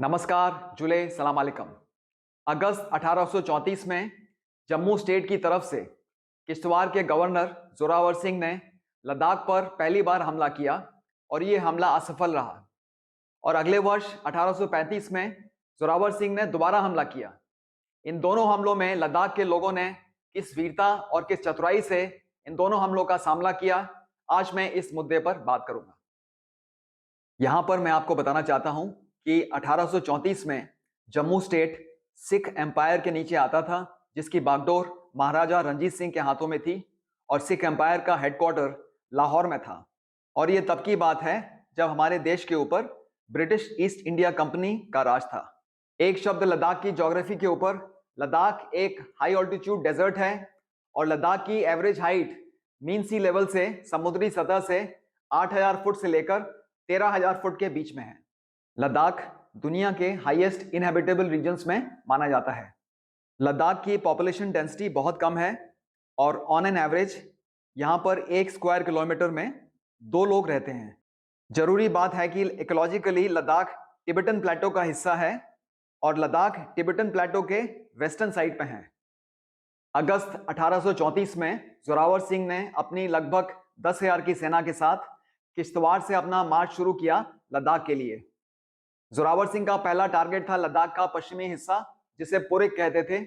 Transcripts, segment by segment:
नमस्कार, जुले सलाम अलैकुम। अगस्त 1834 में जम्मू स्टेट की तरफ से किश्तवाड़ के गवर्नर जोरावर सिंह ने लद्दाख पर पहली बार हमला किया और ये हमला असफल रहा। और अगले वर्ष 1835 में जोरावर सिंह ने दोबारा हमला किया। इन दोनों हमलों में लद्दाख के लोगों ने किस वीरता और किस चतुराई से इन दोनों हमलों का सामना किया, आज मैं इस मुद्दे पर बात करूंगा। यहां पर मैं आपको बताना चाहता हूं कि 1834 में जम्मू स्टेट सिख एम्पायर के नीचे आता था, जिसकी बागडोर महाराजा रणजीत सिंह के हाथों में थी और सिख एम्पायर का हेडक्वार्टर लाहौर में था। और ये तब की बात है जब हमारे देश के ऊपर ब्रिटिश ईस्ट इंडिया कंपनी का राज था। एक शब्द लद्दाख की ज्योग्राफी के ऊपर, लद्दाख एक हाई ऑल्टीट्यूड डेजर्ट है और लद्दाख की एवरेज हाइट मीन सी लेवल से समुद्री सतह से 8000 फुट से लेकर 13000 फुट के बीच में है। लद्दाख दुनिया के हाईएस्ट इनहेबिटेबल रीजन्स में माना जाता है। लद्दाख की पॉपुलेशन डेंसिटी बहुत कम है और ऑन एन एवरेज यहाँ पर 1 स्क्वायर किलोमीटर में 2 लोग रहते हैं। जरूरी बात है कि इकोलॉजिकली लद्दाख टिबेटन प्लेटो का हिस्सा है और लद्दाख टिबेटन प्लेटो के वेस्टर्न साइड पे है। अगस्त 1834 में जोरावर सिंह ने अपनी लगभग 10,000 की सेना के साथ किश्तवाड़ से अपना मार्च शुरू किया लद्दाख के लिए। जोरावर सिंह का पहला टारगेट था लद्दाख का पश्चिमी हिस्सा, जिसे पुरिक कहते थे।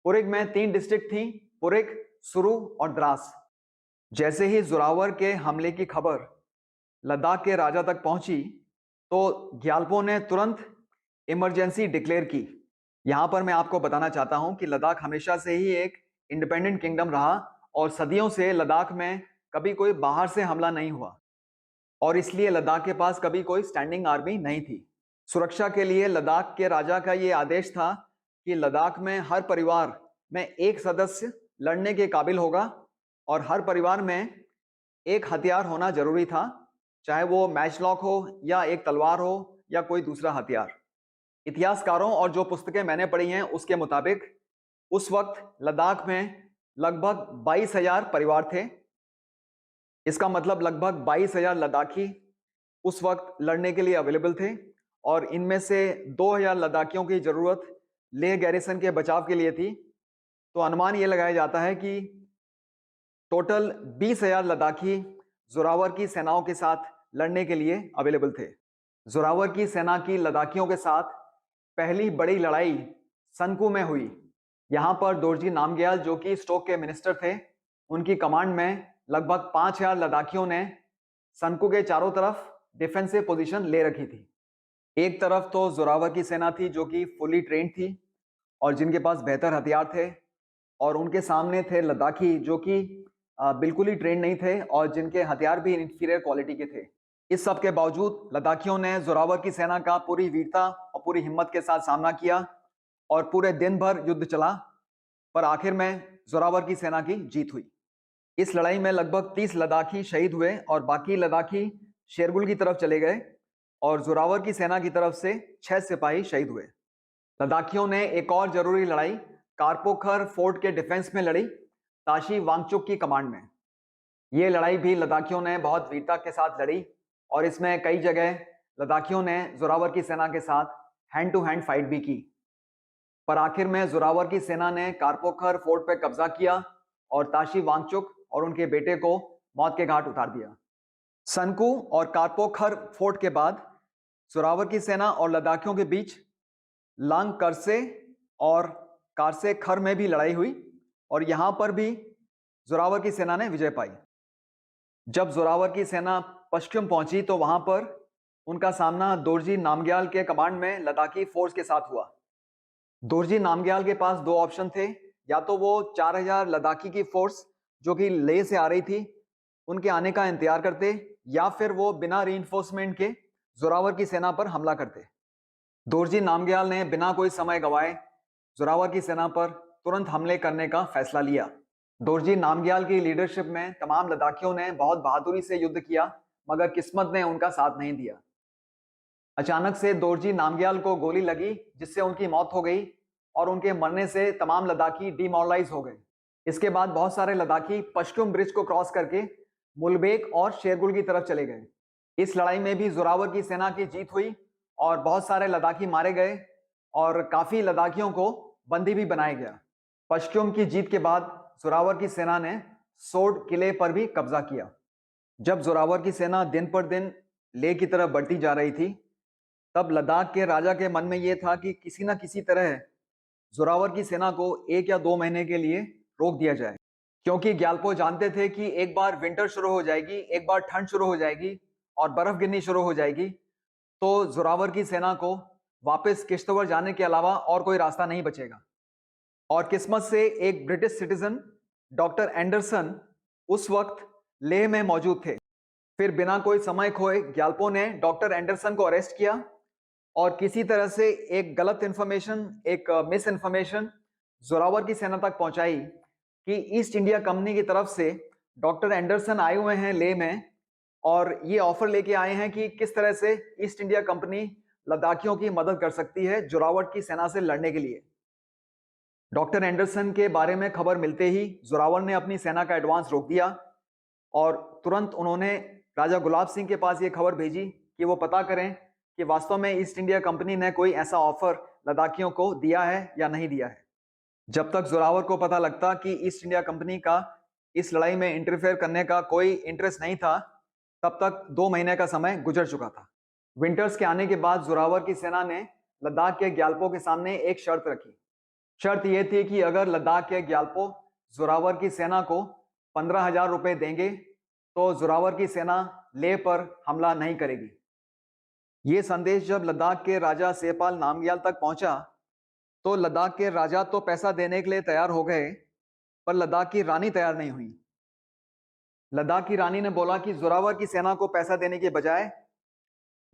पुरिक में 3 डिस्ट्रिक्ट थी, पुरिक, सुरू और द्रास। जैसे ही जोरावर के हमले की खबर लद्दाख के राजा तक पहुंची तो ग्याल्पो ने तुरंत इमरजेंसी डिक्लेयर की। यहां पर मैं आपको बताना चाहता हूं कि लद्दाख हमेशा से ही एक इंडिपेंडेंट किंगडम रहा और सदियों से लद्दाख में कभी कोई बाहर से हमला नहीं हुआ और इसलिए लद्दाख के पास कभी कोई स्टैंडिंग आर्मी नहीं थी। सुरक्षा के लिए लद्दाख के राजा का ये आदेश था कि लद्दाख में हर परिवार में एक सदस्य लड़ने के काबिल होगा और हर परिवार में एक हथियार होना जरूरी था, चाहे वो मैचलॉक हो या एक तलवार हो या कोई दूसरा हथियार। इतिहासकारों और जो पुस्तकें मैंने पढ़ी हैं उसके मुताबिक उस वक्त लद्दाख में लगभग 22,000 परिवार थे। इसका मतलब लगभग 22,000 लद्दाखी उस वक्त लड़ने के लिए अवेलेबल थे और इनमें से 2,000 लद्दाखियों की जरूरत लेह गैरिसन के बचाव के लिए थी। तो अनुमान यह लगाया जाता है कि टोटल 20,000 लद्दाखी जोरावर की सेनाओं के साथ लड़ने के लिए अवेलेबल थे। जोरावर की सेना की लद्दाखियों के साथ पहली बड़ी लड़ाई सनकू में हुई। यहां पर दोरजी नामग्याल, जो कि स्टोक के मिनिस्टर थे, उनकी कमांड में लगभग 5,000 लद्दाखियों ने सनकू के चारों तरफ डिफेंसिव पोजीशन ले रखी थी। एक तरफ तो जोरावर की सेना थी जो कि फुली ट्रेंड थी और जिनके पास बेहतर हथियार थे, और उनके सामने थे लद्दाखी जो कि बिल्कुल ही ट्रेंड नहीं थे और जिनके हथियार भी इंफीरियर क्वालिटी के थे। इस सब के बावजूद लद्दाखियों ने जोरावर की सेना का पूरी वीरता और पूरी हिम्मत के साथ सामना किया और पूरे दिन भर युद्ध चला, पर आखिर में जोरावर की सेना की जीत हुई। इस लड़ाई में लगभग 30 लद्दाखी शहीद हुए और बाकी लद्दाखी शेरगुल की तरफ चले गए और जोरावर की सेना की तरफ से 6 सिपाही शहीद हुए। लद्दाखियों ने एक और जरूरी लड़ाई कारपोखर फोर्ट के डिफेंस में लड़ी, ताशी वांगचुक की कमांड में। ये लड़ाई भी लद्दाखियों ने बहुत वीरता के साथ लड़ी और इसमें कई जगह लद्दाखियों ने जोरावर की सेना के साथ हैंड टू हैंड फाइट भी की, पर आखिर में जोरावर की सेना ने कारपोखर फोर्ट पर कब्जा किया और ताशी वांगचुक और उनके बेटे को मौत के घाट उतार दिया। सनकू और कारपोखर फोर्ट के बाद जोरावर की सेना और लद्दाखियों के बीच लांग करसे और कारसे खर में भी लड़ाई हुई और यहां पर भी जोरावर की सेना ने विजय पाई। जब जोरावर की सेना पश्चिम पहुंची तो वहां पर उनका सामना दोरजी नामग्याल के कमांड में लद्दाखी फोर्स के साथ हुआ। दोरजी नामग्याल के पास 2 ऑप्शन थे, या तो वो 4,000 लद्दाखी की फोर्स जो कि लेह से आ रही थी उनके आने का इंतजार करते, या फिर वो बिना रीइंफोर्समेंट के जोरावर की सेना पर हमला करते। दोरजी नामग्याल ने बिना कोई समय गंवाए जोरावर की सेना पर तुरंत हमले करने का फैसला लिया। दोरजी नामग्याल की लीडरशिप में तमाम लद्दाखियों ने बहुत बहादुरी से युद्ध किया, मगर किस्मत ने उनका साथ नहीं दिया। अचानक से दोरजी नामग्याल को गोली लगी जिससे उनकी मौत हो गई और उनके मरने से तमाम लद्दाखी डिमोरलाइज हो गए। इसके बाद बहुत सारे लद्दाखी पश्चिम ब्रिज को क्रॉस करके मुलबेक और शेरगुल की तरफ चले गए। इस लड़ाई में भी जोरावर की सेना की जीत हुई और बहुत सारे लद्दाखी मारे गए और काफी लद्दाखियों को बंदी भी बनाया गया। पश्चिम की जीत के बाद जोरावर की सेना ने सोड किले पर भी कब्जा किया। जब जोरावर की सेना दिन पर दिन लेह की तरफ बढ़ती जा रही थी, तब लद्दाख के राजा के मन में यह था कि किसी न किसी तरह जोरावर की सेना को 1 या 2 महीने के लिए रोक दिया जाए, क्योंकि ग्यालपो जानते थे कि एक बार विंटर शुरू हो जाएगी, एक बार ठंड शुरू हो जाएगी और बर्फ गिरनी शुरू हो जाएगी, तो जोरावर की सेना को वापस किश्तवाड़ जाने के अलावा और कोई रास्ता नहीं बचेगा। और किस्मत से एक ब्रिटिश सिटीजन डॉक्टर एंडरसन उस वक्त लेह में मौजूद थे। फिर बिना कोई समय खोए ग्यालपो ने डॉक्टर एंडरसन को अरेस्ट किया और किसी तरह से एक गलत इंफॉर्मेशन, एक मिस इन्फॉर्मेशन जोरावर की सेना तक पहुंचाई कि ईस्ट इंडिया कंपनी की तरफ से डॉक्टर एंडरसन आए हुए हैं लेह में और ये ऑफर लेके आए हैं कि किस तरह से ईस्ट इंडिया कंपनी लद्दाखियों की मदद कर सकती है जोरावर की सेना से लड़ने के लिए। डॉक्टर एंडरसन के बारे में खबर मिलते ही जोरावर ने अपनी सेना का एडवांस रोक दिया और तुरंत उन्होंने राजा गुलाब सिंह के पास ये खबर भेजी कि वो पता करें कि वास्तव में ईस्ट इंडिया कंपनी ने कोई ऐसा ऑफर लद्दाखियों को दिया है या नहीं दिया है। जब तक जोरावर को पता लगता कि ईस्ट इंडिया कंपनी का इस लड़ाई में इंटरफेयर करने का कोई इंटरेस्ट नहीं था, तब तक 2 महीने का समय गुजर चुका था। विंटर्स के आने के बाद जोरावर की सेना ने लद्दाख के ग्यालपो के सामने एक शर्त रखी। शर्त यह थी कि अगर लद्दाख के ग्यालपो जोरावर की सेना को 15,000 रुपए देंगे तो जोरावर की सेना लेह पर हमला नहीं करेगी। ये संदेश जब लद्दाख के राजा सेपाल नामग्याल तक पहुंचा तो लद्दाख के राजा तो पैसा देने के लिए तैयार हो गए, पर लद्दाख की रानी तैयार नहीं हुई। लद्दाख की रानी ने बोला कि जोरावर की सेना को पैसा देने के बजाय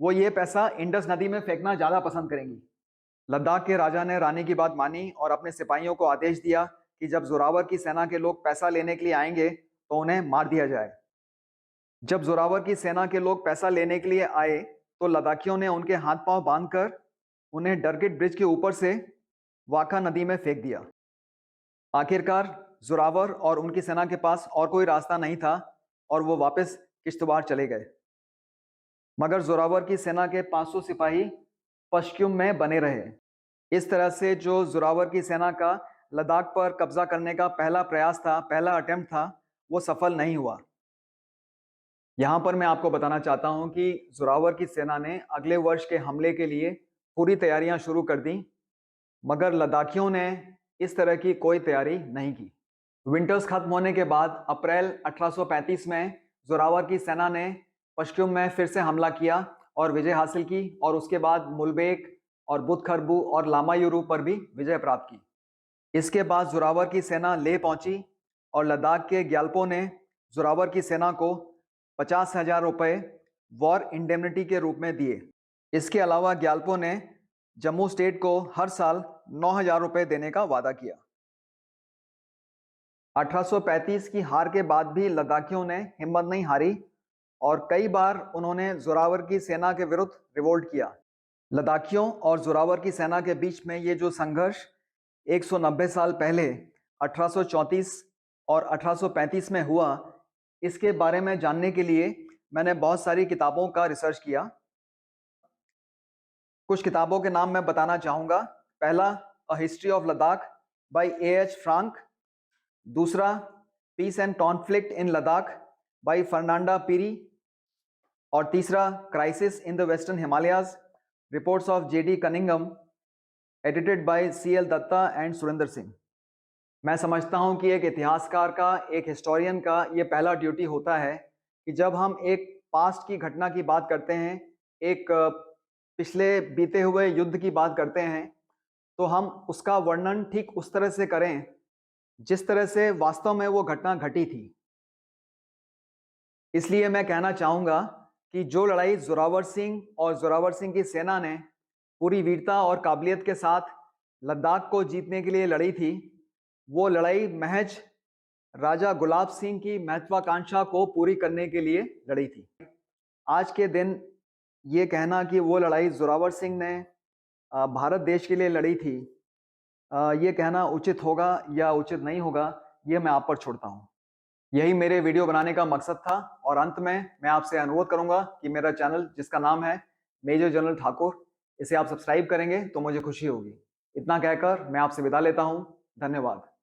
वो ये पैसा इंडस नदी में फेंकना ज्यादा पसंद करेंगी। लद्दाख के राजा ने रानी की बात मानी और अपने सिपाहियों को आदेश दिया कि जब जोरावर की सेना के लोग पैसा लेने के लिए आएंगे तो उन्हें मार दिया जाए। जब जोरावर की सेना के लोग पैसा लेने के लिए आए तो लद्दाखियों ने उनके हाथ पांव बांधकर उन्हें डरगिट ब्रिज के ऊपर से वाखा नदी में फेंक दिया। आखिरकार जोरावर और उनकी सेना के पास और कोई रास्ता नहीं था और वो वापस किश्तवाड़ चले गए। मगर जोरावर की सेना के 500 सिपाही पश्चिम में बने रहे। इस तरह से जो जोरावर की सेना का लद्दाख पर कब्जा करने का पहला प्रयास था, पहला अटेम्प्ट था, वो सफल नहीं हुआ। यहां पर मैं आपको बताना चाहता हूं कि जोरावर की सेना ने अगले वर्ष के हमले के लिए पूरी तैयारियां शुरू कर दी, मगर लद्दाखियों ने इस तरह की कोई तैयारी नहीं की। विंटर्स खत्म होने के बाद अप्रैल 1835 में जोरावर की सेना ने पश्चिम में फिर से हमला किया और विजय हासिल की और उसके बाद मुलबेक और बुदखरबू और लामायुरू पर भी विजय प्राप्त की। इसके बाद जोरावर की सेना लेह पहुंची और लद्दाख के ग्यालपो ने जोरावर की सेना को 50,000 रुपए वॉर इंडेमनिटी के रूप में दिए। इसके अलावा ग्यालपो ने जम्मू स्टेट को हर साल 9,000 रुपए देने का वादा किया। 1835 की हार के बाद भी लद्दाखियों ने हिम्मत नहीं हारी और कई बार उन्होंने जोरावर की सेना के विरुद्ध रिवोल्ट किया। लद्दाखियों और जोरावर की सेना के बीच में ये जो संघर्ष 190 साल पहले 1834 और 1835 में हुआ, इसके बारे में जानने के लिए मैंने बहुत सारी किताबों का रिसर्च किया। कुछ किताबों के नाम मैं बताना चाहूँगा। पहला, a history of Ladakh by A.H. Francke. दूसरा, peace and conflict in Ladakh by Fernanda Pirie. और तीसरा, crisis in the western Himalayas, reports of J.D. Cunningham, edited by C.L. Datta and Surendra Singh. मैं समझता हूं कि एक इतिहासकार का, एक हिस्टोरियन का ये पहला ड्यूटी होता है कि जब हम एक पास्ट की घटना की बात करते हैं, एक पिछले बीते हुए युद्ध की बात करते हैं, तो हम उसका वर्णन ठीक उस तरह से करें जिस तरह से वास्तव में वो घटना घटी थी। इसलिए मैं कहना चाहूंगा कि जो लड़ाई जोरावर सिंह और जोरावर सिंह की सेना ने पूरी वीरता और काबिलियत के साथ लद्दाख को जीतने के लिए लड़ी थी, वो लड़ाई महज राजा गुलाब सिंह की महत्वाकांक्षा को पूरी करने के लिए लड़ी थी। आज के दिन ये कहना कि वो लड़ाई जोरावर सिंह ने भारत देश के लिए लड़ी थी, ये कहना उचित होगा या उचित नहीं होगा, ये मैं आप पर छोड़ता हूँ। यही मेरे वीडियो बनाने का मकसद था और अंत में मैं आपसे अनुरोध करूंगा कि मेरा चैनल, जिसका नाम है मेजर जनरल ठाकुर, इसे आप सब्सक्राइब करेंगे तो मुझे खुशी होगी। इतना कहकर मैं आपसे विदा लेता हूँ। धन्यवाद।